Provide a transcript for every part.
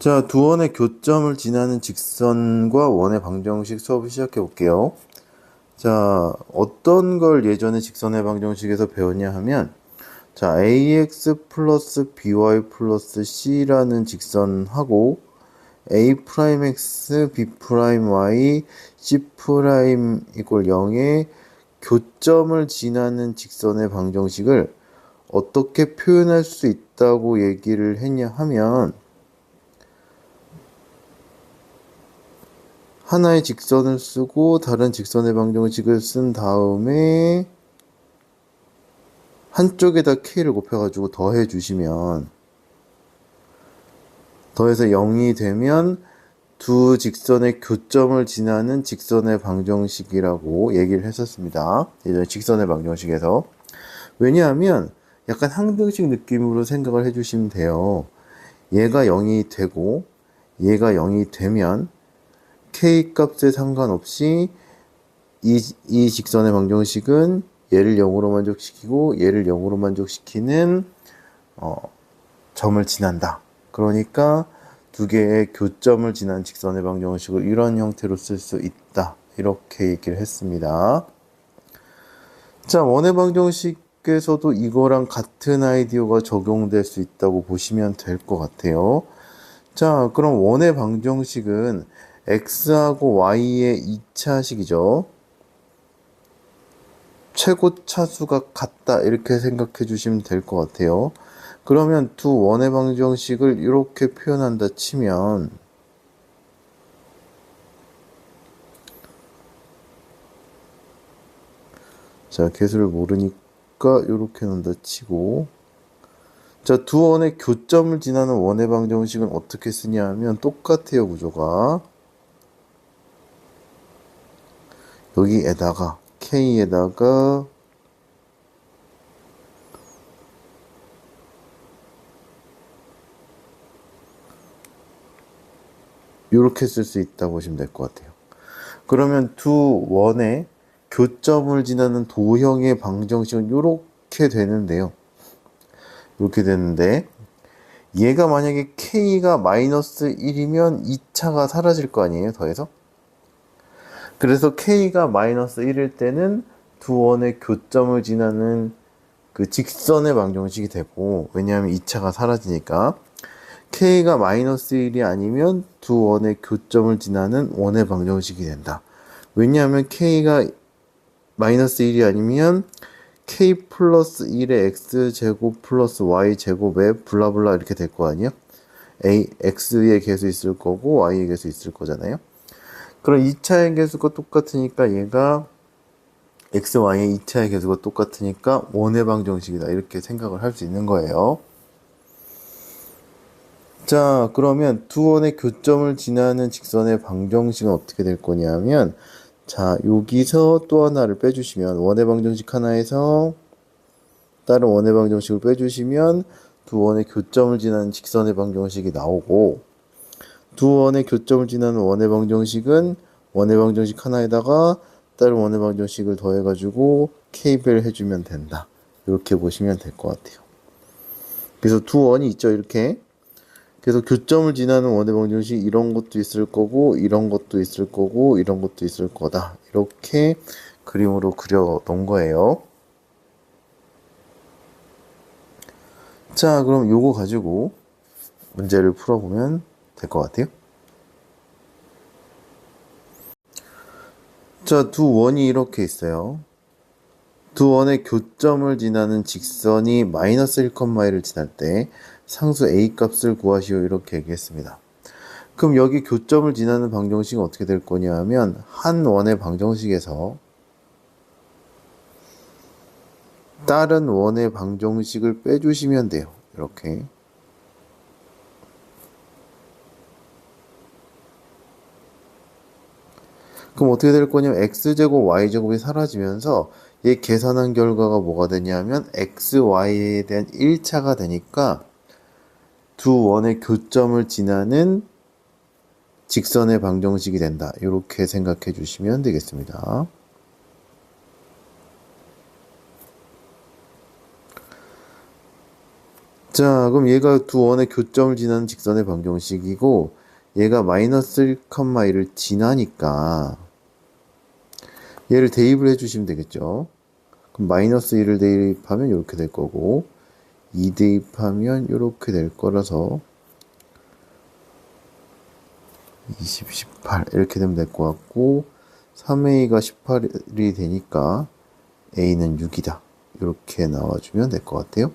자, 두 원의 교점을 지나는 직선과 원의 방정식 수업을 시작해 볼게요. 자, 어떤 걸 예전에 직선의 방정식에서 배웠냐 하면, 자, ax 플러스 by 플러스 c라는 직선하고 a'x, b'y, c' 이꼴 0의 교점을 지나는 직선의 방정식을 어떻게 표현할 수 있다고 얘기를 했냐 하면, 하나의 직선을 쓰고 다른 직선의 방정식을 쓴 다음에 한쪽에다 k를 곱해가지고 더해 주시면, 더해서 0이 되면 두 직선의 교점을 지나는 직선의 방정식이라고 얘기를 했었습니다. 예전에 직선의 방정식에서. 왜냐하면 약간 항등식 느낌으로 생각을 해주시면 돼요. 얘가 0이 되고 얘가 0이 되면 k 값에 상관없이 이 직선의 방정식은 얘를 0으로 만족시키고 얘를 0으로 만족시키는 점을 지난다. 그러니까 두 개의 교점을 지난 직선의 방정식을 이런 형태로 쓸 수 있다. 이렇게 얘기를 했습니다. 자, 원의 방정식에서도 이거랑 같은 아이디어가 적용될 수 있다고 보시면 될 것 같아요. 자, 그럼 원의 방정식은 x하고 y의 2차식이죠. 최고 차수가 같다 이렇게 생각해 주시면 될 것 같아요. 그러면 두 원의 방정식을 이렇게 표현한다 치면, 자, 개수를 모르니까 이렇게 놓는다 치고, 자, 두 원의 교점을 지나는 원의 방정식은 어떻게 쓰냐 하면 똑같아요. 구조가 여기에다가 k에다가 이렇게 쓸 수 있다고 보시면 될 것 같아요. 그러면 두 원의 교점을 지나는 도형의 방정식은 이렇게 되는데요. 이렇게 되는데, 얘가 만약에 k가 마이너스 1이면 2차가 사라질 거 아니에요, 더해서? 그래서 k가 마이너스 1일 때는 두 원의 교점을 지나는 그 직선의 방정식이 되고, 왜냐하면 2차가 사라지니까. k가 마이너스 1이 아니면 두 원의 교점을 지나는 원의 방정식이 된다. 왜냐하면 k가 마이너스 1이 아니면 k 플러스 1의 x제곱 플러스 y제곱에 블라블라 이렇게 될 거 아니에요? x의 개수 있을 거고 y의 개수 있을 거잖아요. 그럼 2차의 개수가 똑같으니까 얘가 x, y의 2차의 개수가 똑같으니까 원의 방정식이다 이렇게 생각을 할 수 있는 거예요. 자, 그러면 두 원의 교점을 지나는 직선의 방정식은 어떻게 될 거냐면, 자, 여기서 또 하나를 빼주시면, 원의 방정식 하나에서 다른 원의 방정식을 빼주시면 두 원의 교점을 지나는 직선의 방정식이 나오고, 두 원의 교점을 지나는 원의 방정식은 원의 방정식 하나에다가 다른 원의 방정식을 더해가지고 k배를 해주면 된다. 이렇게 보시면 될 것 같아요. 그래서 두 원이 있죠, 이렇게. 그래서 교점을 지나는 원의 방정식 이런 것도 있을 거고 이런 것도 있을 거고 이런 것도 있을 거다. 이렇게 그림으로 그려 놓은 거예요. 자, 그럼 요거 가지고 문제를 풀어보면 될 것 같아요. 자, 두 원이 이렇게 있어요. 두 원의 교점을 지나는 직선이 마이너스 1,1를 지날 때 상수 a 값을 구하시오 이렇게 얘기했습니다. 그럼 여기 교점을 지나는 방정식은 어떻게 될 거냐 하면 한 원의 방정식에서 다른 원의 방정식을 빼주시면 돼요. 이렇게. 그럼 어떻게 될 거냐면 x제곱 y제곱이 사라지면서 얘 계산한 결과가 뭐가 되냐면 x, y에 대한 1차가 되니까 두 원의 교점을 지나는 직선의 방정식이 된다. 이렇게 생각해 주시면 되겠습니다. 자, 그럼 얘가 두 원의 교점을 지나는 직선의 방정식이고 얘가 마이너스 1,1을 지나니까 얘를 대입을 해주시면 되겠죠. 그럼 마이너스 1을 대입하면 이렇게 될 거고 2 대입하면 이렇게 될 거라서 20, 18 이렇게 되면 될 것 같고 3a가 18이 되니까 a는 6이다. 이렇게 나와주면 될 것 같아요.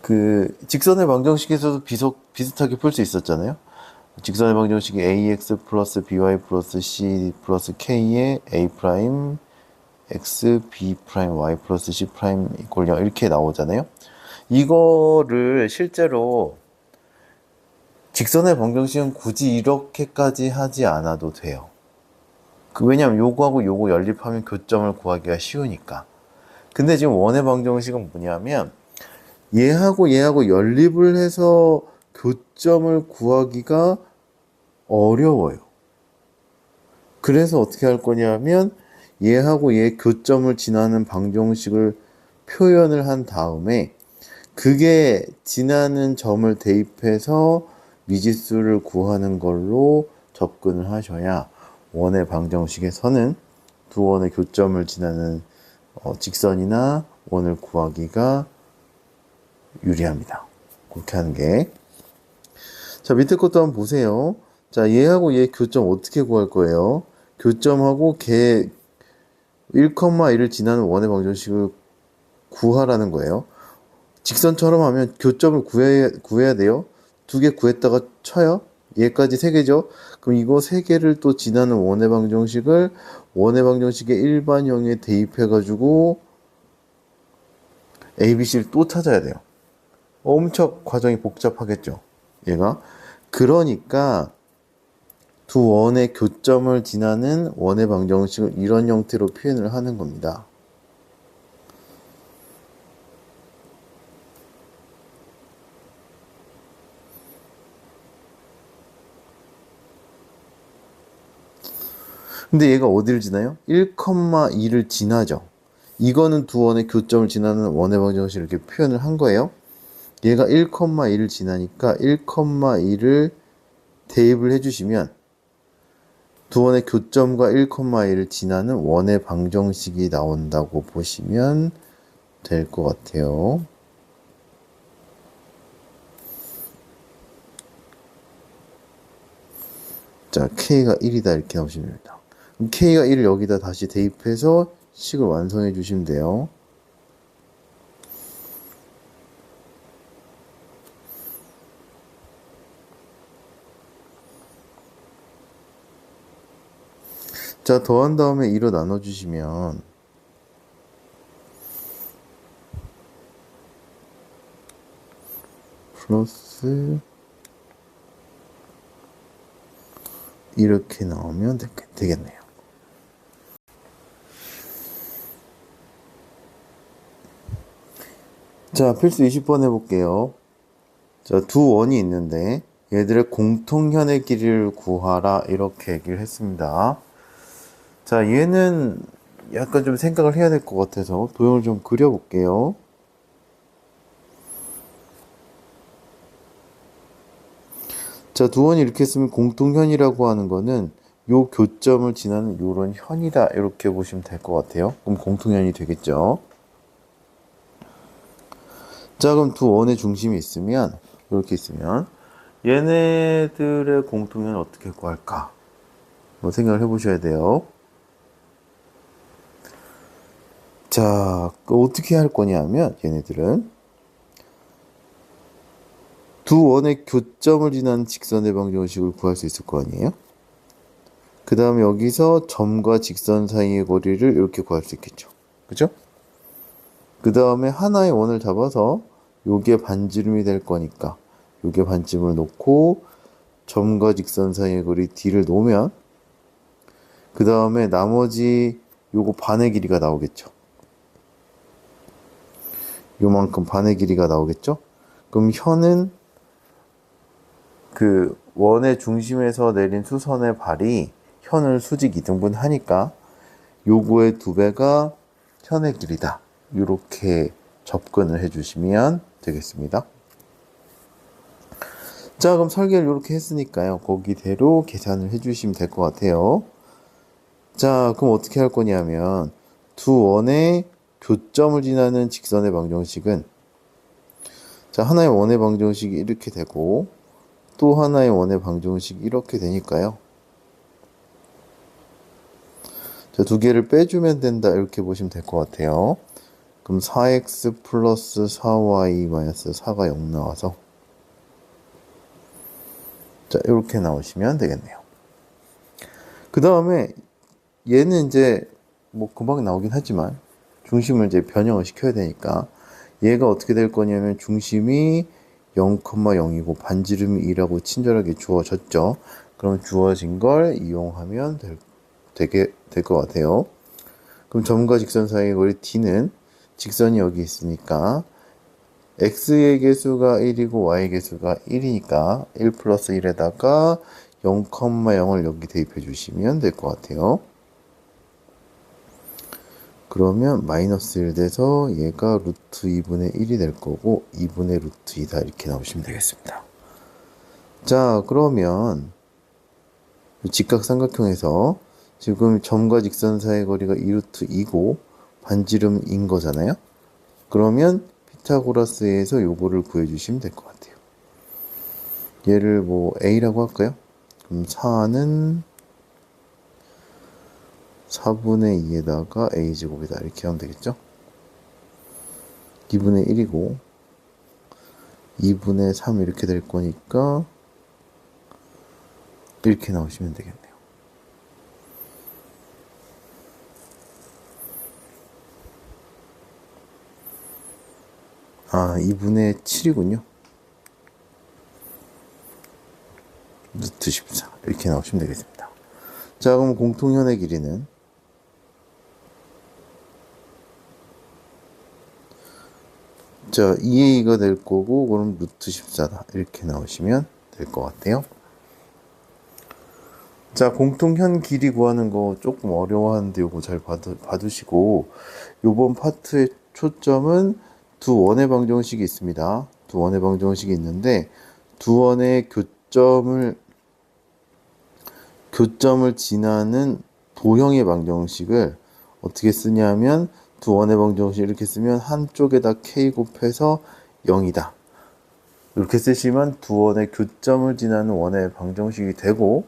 그 직선의 방정식에서도 비슷하게 풀 수 있었잖아요. 직선의 방정식이 ax 플러스 by 플러스 c 플러스 k의 a 프라임 x b 프라임 y 플러스 c 프라임 이꼴 0 이렇게 나오잖아요. 이거를 실제로 직선의 방정식은 굳이 이렇게까지 하지 않아도 돼요. 왜냐면 요거하고 요거 연립하면 교점을 구하기가 쉬우니까. 근데 지금 원의 방정식은 뭐냐면 얘하고 연립을 해서 교점을 구하기가 어려워요. 그래서 어떻게 할 거냐면 얘하고 얘 교점을 지나는 방정식을 표현을 한 다음에 그게 지나는 점을 대입해서 미지수를 구하는 걸로 접근을 하셔야 원의 방정식에서는 두 원의 교점을 지나는 직선이나 원을 구하기가 유리합니다. 그렇게 하는 게. 자, 밑에 것도 한번 보세요. 자, 얘하고 얘 교점 어떻게 구할 거예요? 교점하고 걔 1,1을 지나는 원의 방정식을 구하라는 거예요. 직선처럼 하면 교점을 구해야 돼요. 두 개 구했다가 쳐요. 얘까지 세 개죠. 그럼 이거 세 개를 또 지나는 원의 방정식을 원의 방정식의 일반형에 대입해가지고 A, B, C를 또 찾아야 돼요. 엄청 과정이 복잡하겠죠. 얘가. 그러니까 두 원의 교점을 지나는 원의 방정식을 이런 형태로 표현을 하는 겁니다. 근데 얘가 어디를 지나요? 1,2를 지나죠. 이거는 두 원의 교점을 지나는 원의 방정식을 이렇게 표현을 한 거예요. 얘가 1,2를 지나니까 1,2를 대입을 해주시면 두 원의 교점과 1,2를 지나는 원의 방정식이 나온다고 보시면 될 것 같아요. 자, K가 1이다 이렇게 나오시면 됩니다. 그럼 K가 1을 여기다 다시 대입해서 식을 완성해 주시면 돼요. 자, 더한 다음에 2로 나눠주시면 플러스 이렇게 나오면 되겠네요. 자, 필수 20번 해볼게요. 자, 두 원이 있는데 얘들의 공통현의 길이를 구하라 이렇게 얘기를 했습니다. 자, 얘는 약간 좀 생각을 해야 될 것 같아서 도형을 좀 그려볼게요. 자, 두 원이 이렇게 쓰면 공통현이라고 하는 거는 요 교점을 지나는 요런 현이다 이렇게 보시면 될 것 같아요. 그럼 공통현이 되겠죠. 자, 그럼 두 원의 중심이 있으면 이렇게 있으면 얘네들의 공통현을 어떻게 구할까? 뭐 생각을 해보셔야 돼요. 자, 어떻게 할 거냐면 얘네들은 두 원의 교점을 지나는 직선의 방정식을 구할 수 있을 거 아니에요? 그 다음에 여기서 점과 직선 사이의 거리를 이렇게 구할 수 있겠죠. 그죠? 그 다음에 하나의 원을 잡아서 요게 반지름이 될 거니까 요게 반지름을 놓고 점과 직선 사이의 거리 D를 놓으면 그 다음에 나머지 요거 반의 길이가 나오겠죠. 요만큼 반의 길이가 나오겠죠. 그럼 현은 그 원의 중심에서 내린 수선의 발이 현을 수직 이등분 하니까 요거의 2배가 현의 길이다. 이렇게 접근을 해주시면 되겠습니다. 자, 그럼 설계를 이렇게 했으니까요. 거기대로 계산을 해주시면 될 것 같아요. 자, 그럼 어떻게 할 거냐면 두 원의 교점을 지나는 직선의 방정식은, 자, 하나의 원의 방정식이 이렇게 되고 또 하나의 원의 방정식이 이렇게 되니까요. 자, 두 개를 빼주면 된다, 이렇게 보시면 될 것 같아요. 그럼 4x 플러스 4y 마이너스 4가 0 나와서, 자, 이렇게 나오시면 되겠네요. 그 다음에 얘는 이제 뭐 금방 나오긴 하지만 중심을 이제 변형을 시켜야 되니까 얘가 어떻게 될 거냐면 중심이 0,0이고 반지름이 2라고 친절하게 주어졌죠. 그럼 주어진 걸 이용하면 될 것 같아요. 그럼 점과 직선 사이의 거리 d는 직선이 여기 있으니까 x의 개수가 1이고 y의 개수가 1이니까 1 플러스 1에다가 0,0을 여기 대입해 주시면 될 것 같아요. 그러면 마이너스 1 돼서 얘가 루트 2분의 1이 될 거고 2분의 루트 2다, 이렇게 나오시면 되겠습니다. 자, 그러면 직각삼각형에서 지금 점과 직선 사이의 거리가 2루트 2고 반지름인 거잖아요. 그러면 피타고라스에서 요거를 구해주시면 될 것 같아요. 얘를 뭐 a라고 할까요? 그럼 4는 4분의 2에다가 a제곱이다, 이렇게 하면 되겠죠. 2분의 1이고 2분의 3 이렇게 될 거니까 이렇게 나오시면 되겠네요. 아, 2분의 7이군요. 루트 14 이렇게 나오시면 되겠습니다. 자, 그럼 공통현의 길이는, 자, 2a가 될 거고 그럼 루트 14다, 이렇게 나오시면 될 것 같아요. 자, 공통현 길이 구하는 거 조금 어려워하는데 요거 잘 봐두시고, 요번 파트의 초점은 두 원의 방정식이 있습니다. 두 원의 방정식이 있는데 두 원의 교점을 지나는 도형의 방정식을 어떻게 쓰냐면 두 원의 방정식 이렇게 쓰면 한쪽에다 k 곱해서 0이다, 이렇게 쓰시면 두 원의 교점을 지나는 원의 방정식이 되고,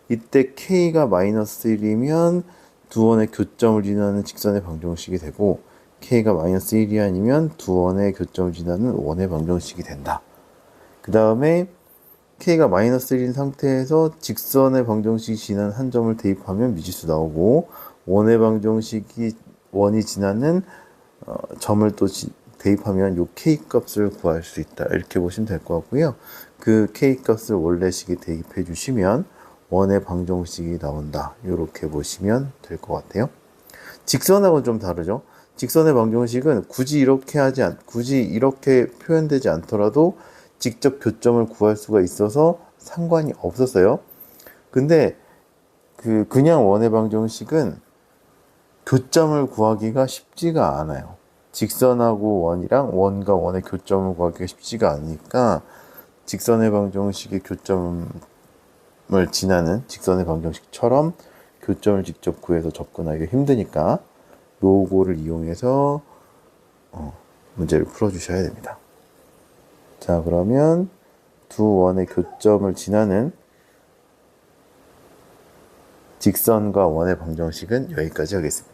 이때 k가 마이너스 1이면 두 원의 교점을 지나는 직선의 방정식이 되고, k가 마이너스 1이 아니면 두 원의 교점을 지나는 원의 방정식이 된다. 그 다음에 k가 마이너스 1인 상태에서 직선의 방정식이 지나는 한 점을 대입하면 미지수 나오고, 원이 지나는 점을 또 대입하면 요 k 값을 구할 수 있다, 이렇게 보시면 될 것 같고요. 그 k 값을 원래식에 대입해 주시면 원의 방정식이 나온다, 이렇게 보시면 될 것 같아요. 직선하고는 좀 다르죠. 직선의 방정식은 굳이 이렇게 표현되지 않더라도 직접 교점을 구할 수가 있어서 상관이 없었어요. 근데 그냥 원의 방정식은 교점을 구하기가 쉽지가 않아요. 직선하고 원이랑 원과 원의 교점을 구하기가 쉽지가 않으니까 직선의 방정식의 교점을 지나는 직선의 방정식처럼 교점을 직접 구해서 접근하기가 힘드니까 요거를 이용해서 문제를 풀어주셔야 됩니다. 자, 그러면 두 원의 교점을 지나는 직선과 원의 방정식은 여기까지 하겠습니다.